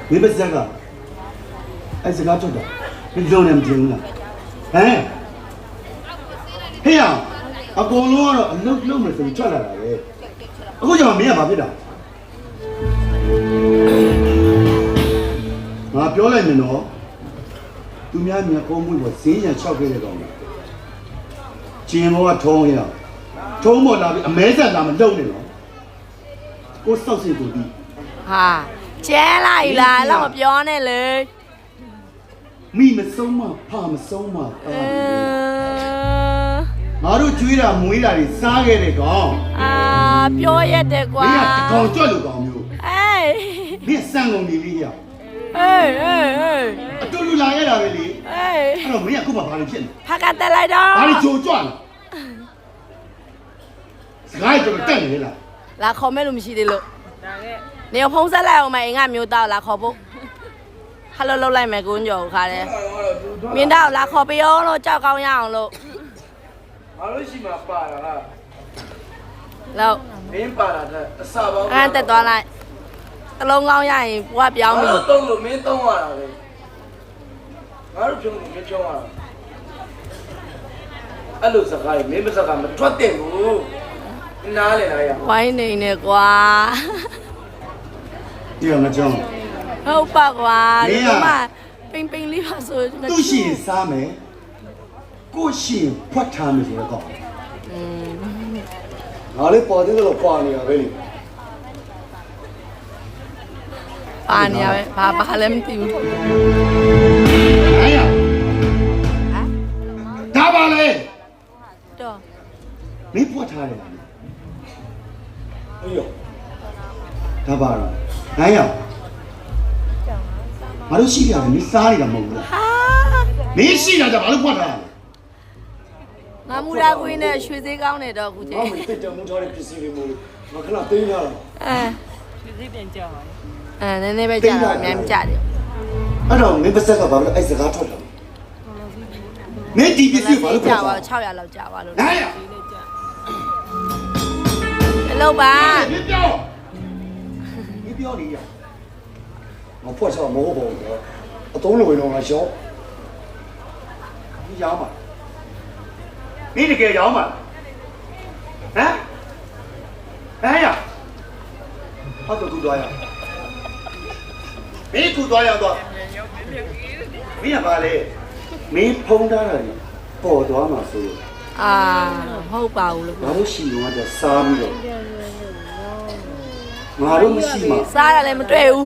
你不是这个，还是个做的，你做人听了，哎，嘿呀，阿公路啊，路没什么出来了嘞，我讲没办法的，啊，表来没喏，对面面公母我新鲜巧克力东西，节目啊冲呀，冲么那边没在那么弄的喏，我烧水多的。 ဟာကျဲလိုက်လားတော့မပြောနဲ့လေ မိမဆုံးမဖမဆုံးမငါတို့ကျွေးတာမွေးတာတွေစားခဲ့တဲ့ကောင် အာပြောရတယ်ကွာ မင်းကတကောင်ကြွက်လူကောင်မျိုး အေး မင်းစံကုန်နေလေးရ အေးအေးအေး အတူတူလာခဲ့တာပဲလေ အေး အဲ့တော့မင်းကခုမှဘာလို့ဖြစ်နေ ဖက်ကတက်လိုက်တော့ ဘာလို့ကြိုကြွလာစကားကြော်တက်နေလား လာခေါ်မဲ့လို့မရှိသေးလို့နေဖုံးဆက်လိုက်အောင်မအင်္ဂမျိုးတော့လာခေါ်ဖို့ဟယ်လိုလုပ်လိုက်မယ်ကိုညောခါတယ်မင်းတော့လာခေါ်ပေးအောင်လို့ကြောက်ကောင်းရအောင်လို့ ငါတို့ရှိမှာပါတာက လို့ မင်းပါတာကအစာပေါင်း အဲ့တက်သွားလိုက်တလုံးကောင်းရရင်ဘွားပြောင်းပြီ ငါတို့တုံးလို့မင်းတုံးရတာလေငါတို့ဖြုံးလို့မင်းဖြုံးရတာအဲ့လိုစကားမင်းမစကားမထွက်တဲ့ဘူးနားလေလားရ ဝိုင်းနေနေကွာ ဒီကငါကြောင်း ဟုတ်ပါကွာဒီမှာပိန်ပိန်လေးပါဆို သူ့ရှိရင်စားမယ်ကိုရှိရင်ဖွက်ထားမယ်ဆိုတော့ကောင်ငါလေးပေါ်သေးတယ်လို့ပွာနေရပဲလေ ပါနေရပဲဘာလည်းမသိဘူး 哎呀，打吧嘞！ တော့ 没破他嘞。 အေးရော 打吧了。哎呀，俺都洗了，你啥里干么了？ ဟာ 你洗了就把都破他。 ငါမူတာကွင်းနဲ့ရွှေသေးကောင်းနေတော့ခုချင်း ငါမသိကြမှုထားတဲ့ပစ္စည်းတွေမို့ငါခဏသိမ်းရတာ ရွှေသေးပြန်ကြောက်ပါနည်းနည်းပဲကြာတော့အများကြီးကြာတယ် အဲ့တော့မင်းပါစက်ကဘာလို့အဲ့စကားထွက်တာမင်းဒီပစ္စည်းဘာလို့ ကြာ ပြော ပါ တာ 600လောက်ကြာပါလို့ ဟဲ့ရ အလုပ်ပါ မင်းပြောနေရငါဖွက်ချောမဟုတ်ပါဘူးကွာအသုံးလိုရင်တော့ငါရှော့ဒီရောင်းပါမင်းတကယ်ရောင်းပါဟမ်ဟဲ့ရဟုတ်တော့ကူသွားရမင်းကူသွားရတော့မင်းကပါလေမင်းဖုံးထားတာပေါ်သွားမှာဆိုလို့ အာမဟုတ်ပါဘူးလို့ ငါတို့ရှိတော့ကစားပြီးတော့ငါတို့မရှိမှာ စားရလည်းမတွေ့ဘူး